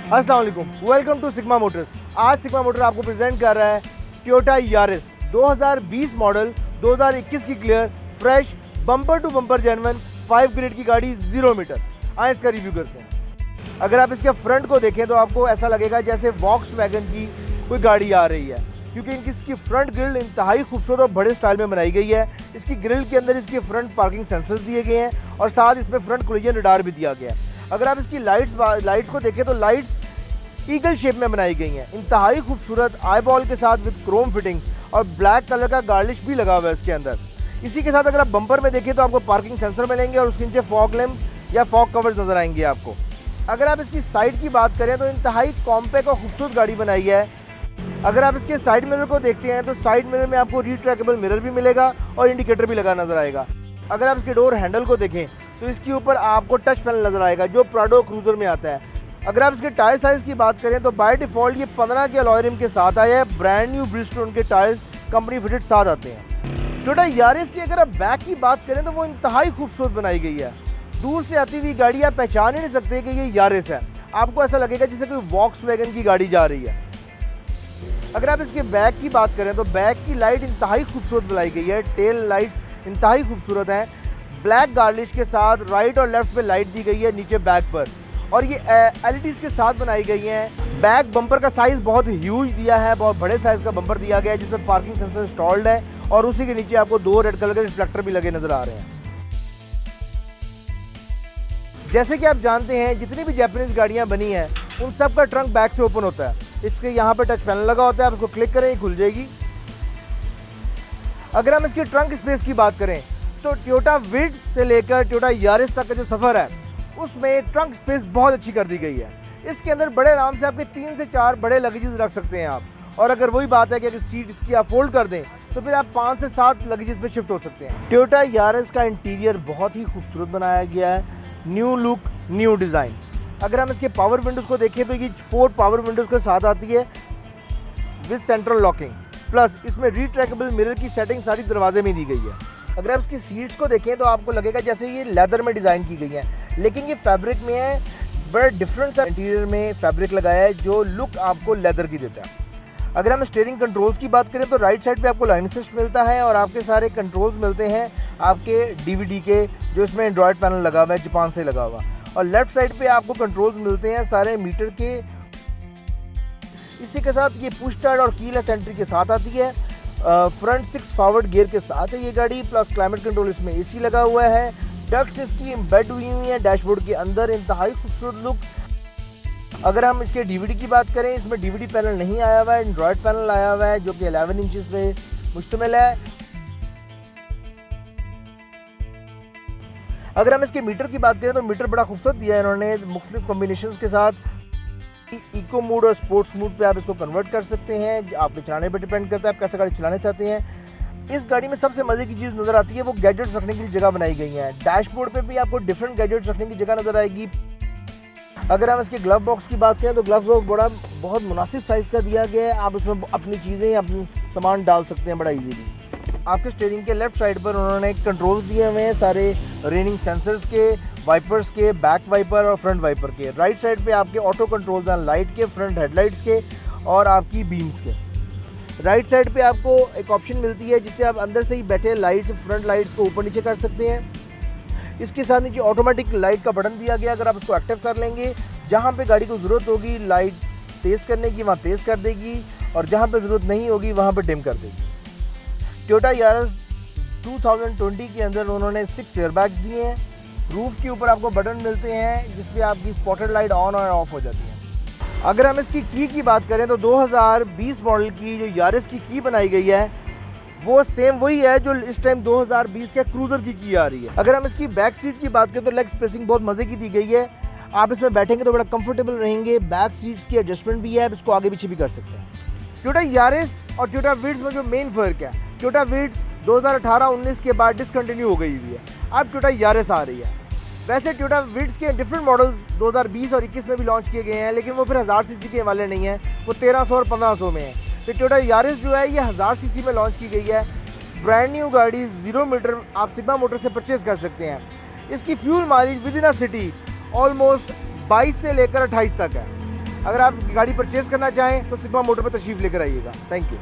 अस्सलाम वालेकुम, welcome to sigma motors. आज सिग्मा मोटर आपको प्रेजेंट कर रहा है टोयोटा यारिस 2020 मॉडल, 2021 की clear, fresh, bumper to bumper genuine 5 grade की गाड़ी 0 मीटर। आए इसका रिव्यू करते हैं। अगर आप इसके फ्रंट को देखें तो आपको ऐसा लगेगा जैसे वॉक्सवैगन की कोई गाड़ी आ रही है, क्योंकि इसकी फ्रंट ग्रिल इंतहाई खूबसूरत और बड़े स्टाइल में बनाई गई है। इसकी ग्रिल के अंदर इसके फ्रंट पार्किंग सेंसर्स दिए गए हैं और साथ इसमें फ्रंट कोलिजन रडार भी दिया गया है। अगर आप इसकी लाइट्स को देखें तो लाइट्स ईगल शेप में बनाई गई हैं, इंतहाई खूबसूरत आई बॉल के साथ विद क्रोम फिटिंग और ब्लैक कलर का गार्निश भी लगा हुआ है इसके अंदर। इसी के साथ अगर आप बम्पर में देखें तो आपको पार्किंग सेंसर मिलेंगे और उसके नीचे फॉग लैम्प या फॉग कवर्स नजर आएंगे आपको। अगर आप इसकी साइड की बात करें तो इंतहाई कॉम्पैक्ट और खूबसूरत गाड़ी बनाई है। अगर आप इसके साइड मिरर को देखते हैं तो साइड मिरर में आपको रिट्रैकेबल मिरर भी मिलेगा और इंडिकेटर भी लगा नजर आएगा। अगर आप इसके डोर हैंडल को देखें तो इसके ऊपर आपको टच पैनल नजर आएगा जो प्राडो क्रूजर में आता है। अगर आप इसके टायर साइज की बात करें तो बाय डिफॉल्ट ये 15 के अलॉय रिम के साथ आया है। ब्रांड न्यू ब्रिजस्टोन के टायर्स कंपनी फिटेड साथ आते हैं। टोयोटा यारिस की अगर आप बैक की बात करें तो वो इंतहाई खूबसूरत बनाई गई है। दूर से आती हुई गाड़ी आप पहचान ही नहीं सकते कि ये यारिस है, आपको ऐसा लगेगा जैसे कोई वॉक्सवैगन की गाड़ी जा रही है। अगर आप इसके बैक की बात करें तो बैक की लाइट इंतहाई खूबसूरत बनाई गई है। टेल लाइट्स इंतहाई खूबसूरत हैं, ब्लैक गार्निश के साथ राइट और लेफ्ट पे लाइट दी गई है नीचे बैक पर, और ये एलईडीज के साथ बनाई गई हैं। बैक बम्पर का साइज बहुत ह्यूज दिया है, बहुत बड़े साइज का बम्पर दिया गया है जिसमें पार्किंग सेंसर इंस्टॉल्ड है और उसी के नीचे आपको 2 रेड कलर के रिफ्लेक्टर भी लगे नजर आ रहे हैं। जैसे कि आप जानते हैं जितनी भी जापानीज गाड़ियां बनी हैं उन सब का ट्रंक बैक से ओपन होता है। इसके यहाँ पे टच पैनल लगा होता है, आप इसको क्लिक करें ये खुल जाएगी। अगर हम इसकी ट्रंक स्पेस की बात करें तो टोयोटा विड्थ से लेकर टोयोटा यारिस तक का जो सफ़र है उसमें ट्रंक स्पेस बहुत अच्छी कर दी गई है। इसके अंदर बड़े आराम से आपके 3 से 4 बड़े लगेजेस रख सकते हैं आप, और अगर वही बात है कि अगर सीट इसकी आप फोल्ड कर दें तो फिर आप 5 से 7 लगेजेस पे शिफ्ट हो सकते हैं। टोयोटा यारिस का इंटीरियर बहुत ही खूबसूरत बनाया गया है, न्यू लुक न्यू डिज़ाइन। अगर हम इसके पावर विंडोज़ को देखें तो ये 4 पावर विंडोज़ के साथ आती है विद सेंट्रल लॉकिंग, प्लस इसमें रिट्रैकेबल मिरर की सेटिंग सारी दरवाजे में दी गई है। अगर आप इसकी सीट्स को देखें तो आपको लगेगा जैसे ये लेदर में डिज़ाइन की गई है, लेकिन ये फैब्रिक में है। बड़ा डिफरेंट सा इंटीरियर में फैब्रिक लगाया है जो लुक आपको लेदर की देता है। अगर हम स्टीयरिंग कंट्रोल्स की बात करें तो राइट साइड पे आपको लाइन असिस्ट मिलता है और आपके सारे कंट्रोल्स मिलते हैं आपके डीवीडी के, जो इसमें एंड्रॉयड पैनल लगा हुआ है जापान से लगा हुआ, और लेफ्ट साइड पे आपको कंट्रोल्स मिलते हैं सारे मीटर के। इसी के साथ ये पुश स्टार्ट और कीलेस एंट्री के साथ आती है। फ्रंट 6 फॉरवर्ड गियर के साथ है ये गाड़ी, प्लस क्लाइमेट कंट्रोल इसमें एसी लगा हुआ है। डक्ट्स इसकी एम्बेड हुई हुई है डैशबोर्ड के अंदर, इंतहाई खूबसूरत लुक। अगर हम इसके डीवीडी की बात करें, इसमें डीवीडी पैनल नहीं आया हुआ है, एंड्रॉयड पैनल आया हुआ है जो कि 11 इंचेस पे मुश्तमिल है। अगर हम इसके मीटर की बात करें तो मीटर बड़ा खूबसूरत दिया है इन्होंने, मुख्तलिफ कॉम्बिनेशंस के साथ। इको मोड और स्पोर्ट्स मोड पे आप इसको कन्वर्ट कर सकते हैं, आपके चलाने पे डिपेंड करता है आप कैसे गाड़ी चलाना चाहते हैं। इस गाड़ी में सबसे मज़े की चीज़ नज़र आती है वो गैजेट्स रखने के लिए जगह बनाई गई है। डैशबोर्ड पे भी आपको डिफरेंट गैजेट्स रखने की जगह नज़र आएगी। अगर हम इसके ग्लव बॉक्स की बात करें तो ग्लव बॉक्स बहुत मुनासिब साइज़ का दिया गया है, आप उसमें अपनी चीज़ें अपनी सामान डाल सकते हैं बड़ा ईजीली। आपके स्टीयरिंग के लेफ्ट साइड पर उन्होंने कंट्रोल्स दिए हुए हैं सारे रेनिंग सेंसर्स के, वाइपर्स के, बैक वाइपर और फ्रंट वाइपर के। राइट साइड पे आपके ऑटो कंट्रोल्स हैं लाइट के, फ्रंट हेडलाइट्स के और आपकी बीम्स के। राइट साइड पे आपको एक ऑप्शन मिलती है जिससे आप अंदर से ही बैठे लाइट्स, फ्रंट लाइट्स को ऊपर नीचे कर सकते हैं। इसके साथ नीचे ऑटोमेटिक लाइट का बटन दिया गया, अगर आप उसको एक्टिव कर लेंगे जहाँ पे गाड़ी को ज़रूरत होगी लाइट तेज़ करने की वहाँ तेज़ कर देगी, और जहाँ पे ज़रूरत नहीं होगी वहाँ पे डिम कर देगी। टोयोटा यारिस 2020 के अंदर उन्होंने 6 एयरबैग्स दिए हैं। रूफ के ऊपर आपको बटन मिलते हैं जिस पे आपकी स्पॉटेड लाइट ऑन और ऑफ हो जाती है। अगर हम इसकी की बात करें तो 2020 मॉडल की जो यारिस की बनाई गई है वो सेम वही है जो इस टाइम 2020 के क्रूजर की आ रही है। अगर हम इसकी बैक सीट की बात करें तो लेग स्पेसिंग बहुत मज़े की दी गई है, आप इसमें बैठेंगे तो बड़ा कंफर्टेबल रहेंगे। बैक सीट्स की एडजस्टमेंट भी है, आप इसको आगे पीछे भी कर सकते हैं। टोयोटा यारिस और टोयोटा विड्स में जो मेन फ़र्क है, टोयोटा विड्स 2018-19 के बाद डिसकंटिन्यू हो गई हुई है, अब टोयोटा यारिस आ रही है। वैसे टोयोटा विड्स के डिफरेंट मॉडल्स 2020 और 21 में भी लॉन्च किए गए हैं, लेकिन वो फिर 1000 सीसी के वाले नहीं हैं, वो 1300 और 1500 में है। तो टोयोटा यारिस जो है ये 1000 सीसी में लॉन्च की गई है। ब्रांड न्यू गाड़ी 0 मीटर आप सिग्मा मोटर से परचेज कर सकते हैं। इसकी fuel mileage with in a city almost 22 से लेकर 28 तक है। अगर आप गाड़ी परचेज़ करना चाहें तो सिग्मा मोटर पर तशरीफ़ लेकर आइएगा। Thank you.